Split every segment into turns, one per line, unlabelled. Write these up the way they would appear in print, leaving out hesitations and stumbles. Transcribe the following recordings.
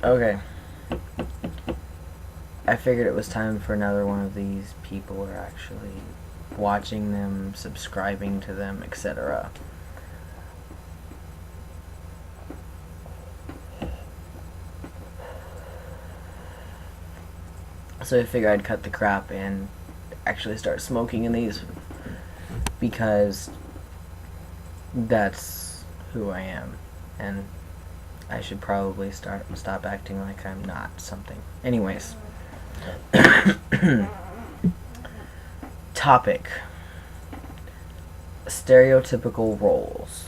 Okay. I figured it was time for another one of these people who are actually watching them, subscribing to them, etc. So I figured I'd cut the crap and actually start smoking in these because that's who I am, and I should probably stop acting like I'm not something. Anyways, topic: stereotypical roles.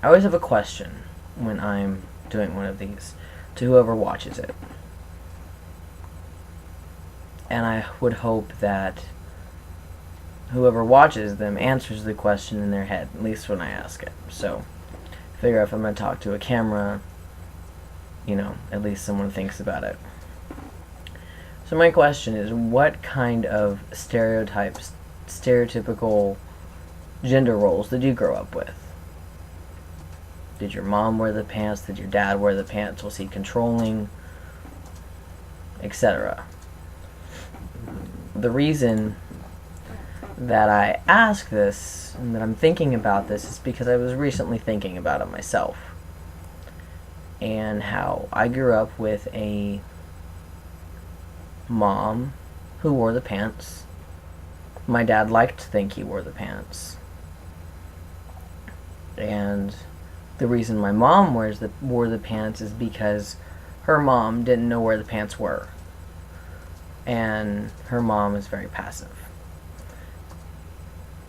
I always have a question when I'm doing one of these to whoever watches it, and I would hope that whoever watches them answers the question in their head, at least when I ask it. So, figure if I'm going to talk to a camera, at least someone thinks about it. So my question is, what kind of stereotypical gender roles did you grow up with? Did your mom wear the pants? Did your dad wear the pants? Was he controlling? Etc. The reason that I ask this and that I'm thinking about this is because I was recently thinking about it myself, and how I grew up with a mom who wore the pants. My dad liked to think he wore the pants, and the reason my mom wore the pants is because her mom didn't know where the pants were, and her mom is very passive.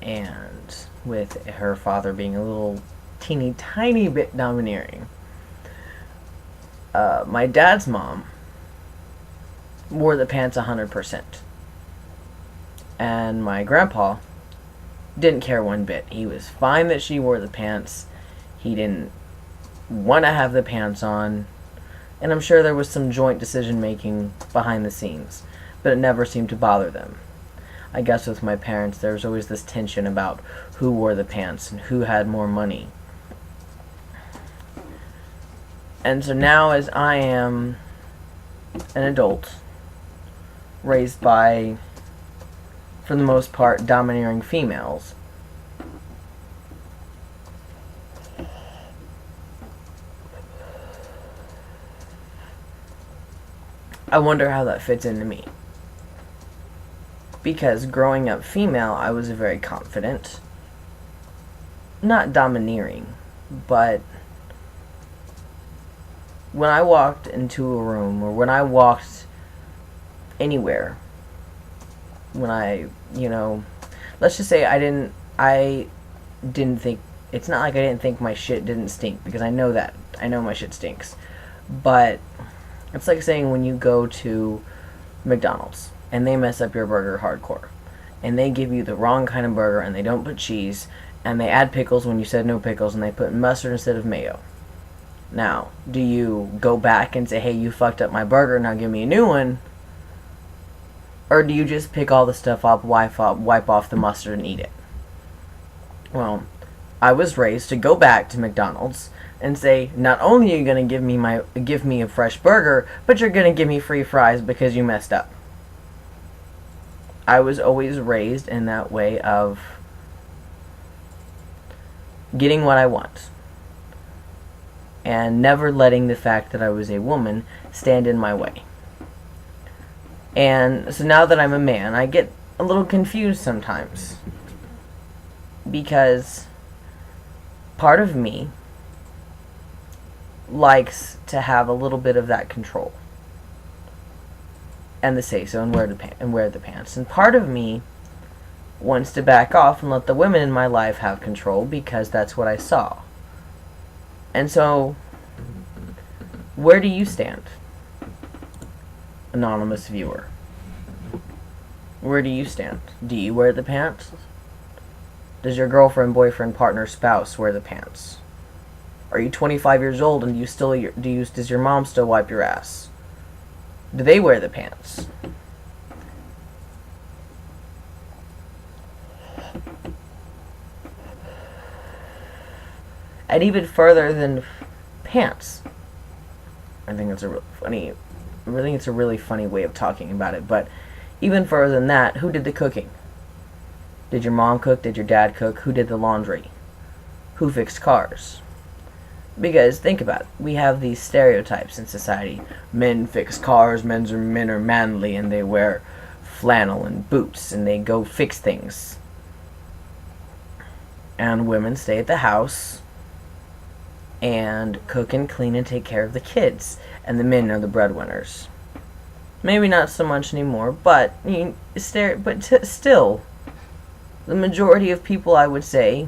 And with her father being a little teeny tiny bit domineering, my dad's mom wore the pants 100%. And my grandpa didn't care one bit. He was fine that she wore the pants. He didn't want to have the pants on. And I'm sure there was some joint decision making behind the scenes, but it never seemed to bother them. I guess with my parents, there was always this tension about who wore the pants and who had more money. And so now, as I am an adult, raised by, for the most part, domineering females, I wonder how that fits into me. Because growing up female, I was very confident. Not domineering, but when I walked into a room, or when I walked anywhere, when I, let's just say I didn't think, it's not like I didn't think my shit didn't stink, because I know that. I know my shit stinks. But it's like saying when you go to McDonald's and they mess up your burger hardcore, and they give you the wrong kind of burger, and they don't put cheese, and they add pickles when you said no pickles, and they put mustard instead of mayo. Now, do you go back and say, hey, you fucked up my burger, now give me a new one? Or do you just pick all the stuff up, wipe off the mustard, and eat it? Well, I was raised to go back to McDonald's and say, not only are you going to give me a fresh burger, but you're going to give me free fries because you messed up. I was always raised in that way of getting what I want, and never letting the fact that I was a woman stand in my way. And so now that I'm a man, I get a little confused sometimes, because part of me likes to have a little bit of that control and the say-so and wear the pants. And part of me wants to back off and let the women in my life have control, because that's what I saw. And so, where do you stand, anonymous viewer? Where do you stand? Do you wear the pants? Does your girlfriend, boyfriend, partner, spouse wear the pants? Are you 25 years old and does your mom still wipe your ass? Do they wear the pants? And even further than pants. I think it's a really funny way of talking about it. But even further than that, who did the cooking? Did your mom cook? Did your dad cook? Who did the laundry? Who fixed cars? Because think about it. We have these stereotypes in society. Men fix cars, men are manly, and they wear flannel and boots, and they go fix things. And women stay at the house and cook and clean and take care of the kids. And the men are the breadwinners. Maybe not so much anymore, but still, the majority of people, I would say,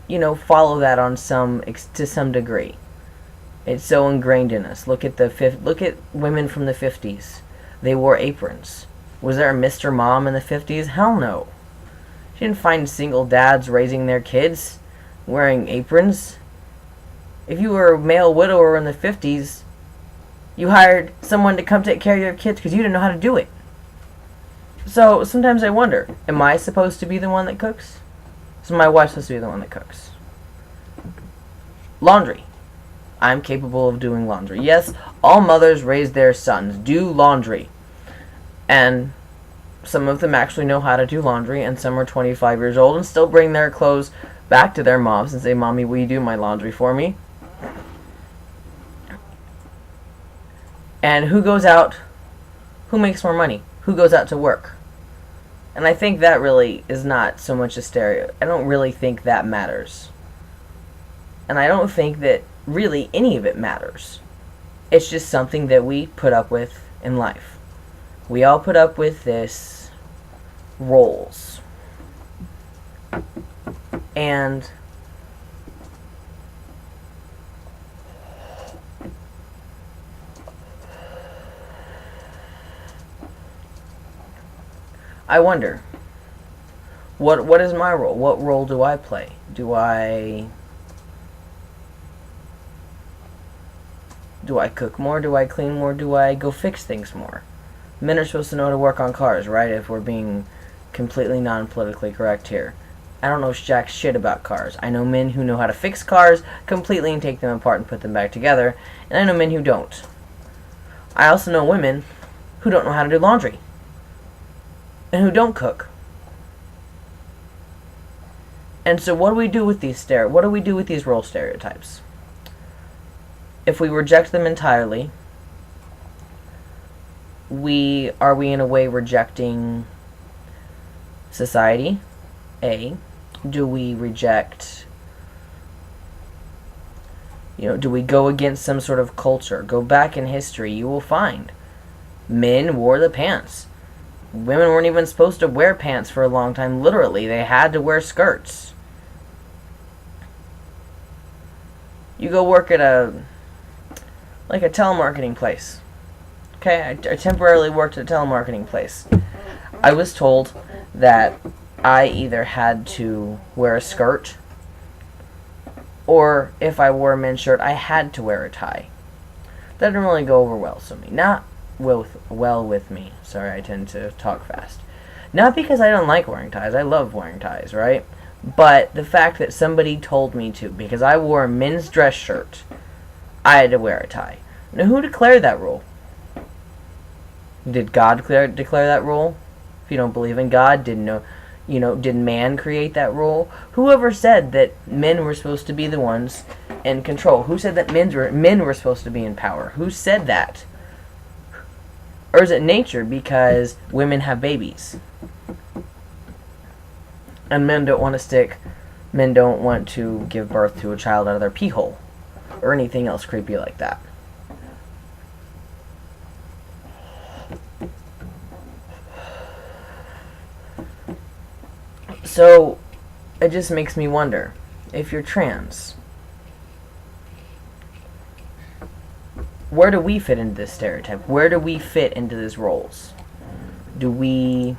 follow that to some degree. It's so ingrained in us. Look at women from the 50s. They wore aprons. Was there a Mr. Mom in the 50s? Hell no. You didn't find single dads raising their kids wearing aprons. If you were a male widower in the 50s, you hired someone to come take care of your kids because you didn't know how to do it. So sometimes I wonder, am I supposed to be the one that cooks? Is my wife supposed to be the one that cooks? Laundry. I'm capable of doing laundry. Yes, all mothers raise their sons. Do laundry. And some of them actually know how to do laundry, and some are 25 years old and still bring their clothes back to their moms and say, "Mommy, will you do my laundry for me?" And who goes out? Who makes more money? Who goes out to work? And I think that really is not so much a stereo. I don't really think that matters. And I don't think that really any of it matters. It's just something that we put up with in life. We all put up with this roles. And I wonder, what is my role? What role do I play? Do I cook more? Do I clean more? Do I go fix things more? Men are supposed to know how to work on cars, right? If we're being completely non-politically correct here. I don't know jack shit about cars. I know men who know how to fix cars completely and take them apart and put them back together, and I know men who don't. I also know women who don't know how to do laundry and who don't cook. And so what do we do with these role stereotypes? If we reject them entirely, are we in a way rejecting society? A. Do we reject, do we go against some sort of culture? Go back in history, you will find men wore the pants. Women weren't even supposed to wear pants for a long time. Literally, they had to wear skirts. You go work at a telemarketing place. Okay, I temporarily worked at a telemarketing place. I was told that I either had to wear a skirt, or if I wore a men's shirt, I had to wear a tie. That didn't really go over well with me. Sorry, I tend to talk fast. Not because I don't like wearing ties. I love wearing ties, right? But the fact that somebody told me to, because I wore a men's dress shirt, I had to wear a tie. Now, who declared that rule? Did God declare that rule? If you don't believe in God, did man create that rule? Whoever said that men were supposed to be the ones in control? Who said that men were supposed to be in power? Who said that? Or is it nature because women have babies? And men don't want to give birth to a child out of their pee hole. Or anything else creepy like that. So, it just makes me wonder, if you're trans, where do we fit into this stereotype? Where do we fit into these roles? Do we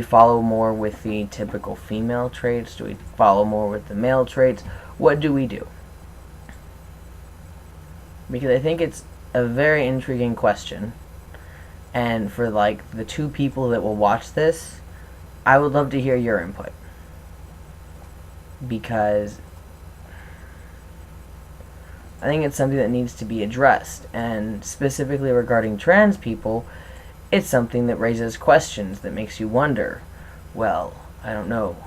follow more with the typical female traits? Do we follow more with the male traits? What do we do? Because I think it's a very intriguing question, And for like the 2 people that will watch this, I would love to hear your input, because I think it's something that needs to be addressed, and specifically regarding trans people, it's something that raises questions that makes you wonder, well, I don't know,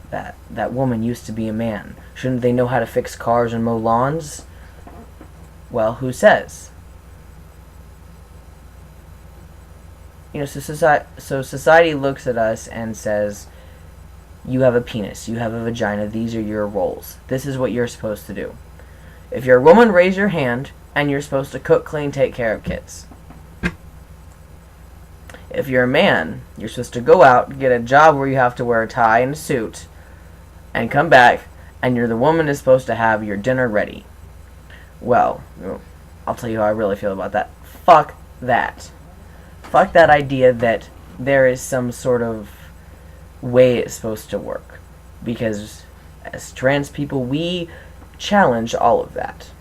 that woman used to be a man. Shouldn't they know how to fix cars and mow lawns? Well, who says? You know, so society looks at us and says, you have a penis, you have a vagina, these are your roles. This is what you're supposed to do. If you're a woman, raise your hand, and you're supposed to cook, clean, take care of kids. If you're a man, you're supposed to go out, get a job where you have to wear a tie and a suit, and come back, and you're the woman is supposed to have your dinner ready. Well, I'll tell you how I really feel about that. Fuck that. Fuck that idea that there is some sort of way it's supposed to work. Because as trans people, we challenge all of that.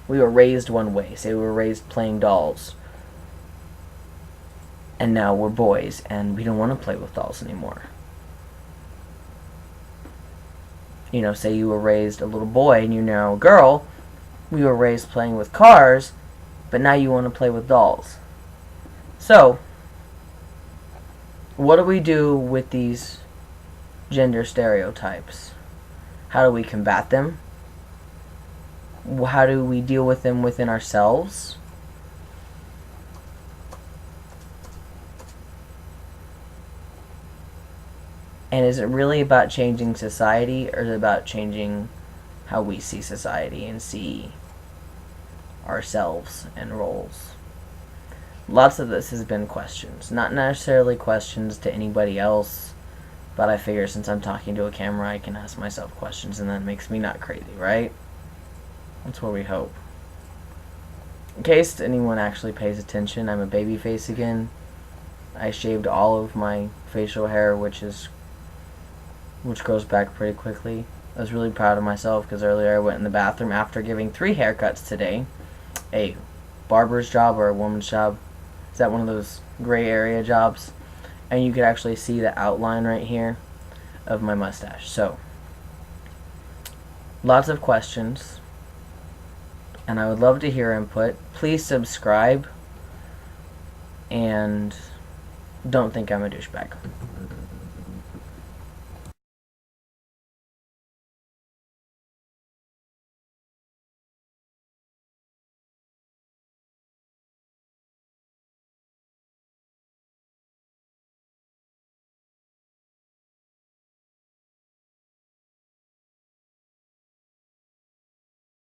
We were raised one way. Say we were raised playing dolls. And now we're boys, and we don't want to play with dolls anymore. You know, say you were raised a little boy, and you're now a girl. We were raised playing with cars, but now you want to play with dolls. So, what do we do with these gender stereotypes? How do we combat them? How do we deal with them within ourselves? And is it really about changing society, or is it about changing how we see society and see ourselves and roles? Lots of this has been questions. Not necessarily questions to anybody else, but I figure since I'm talking to a camera, I can ask myself questions, and that makes me not crazy, right? That's what we hope. In case anyone actually pays attention, I'm a babyface again. I shaved all of my facial hair, which grows back pretty quickly. I was really proud of myself because earlier I went in the bathroom after giving 3 haircuts today. A barber's job or a woman's job. Is that one of those gray area jobs? And you could actually see the outline right here of my mustache. So, lots of questions, and I would love to hear input. Please subscribe, and don't think I'm a douchebag.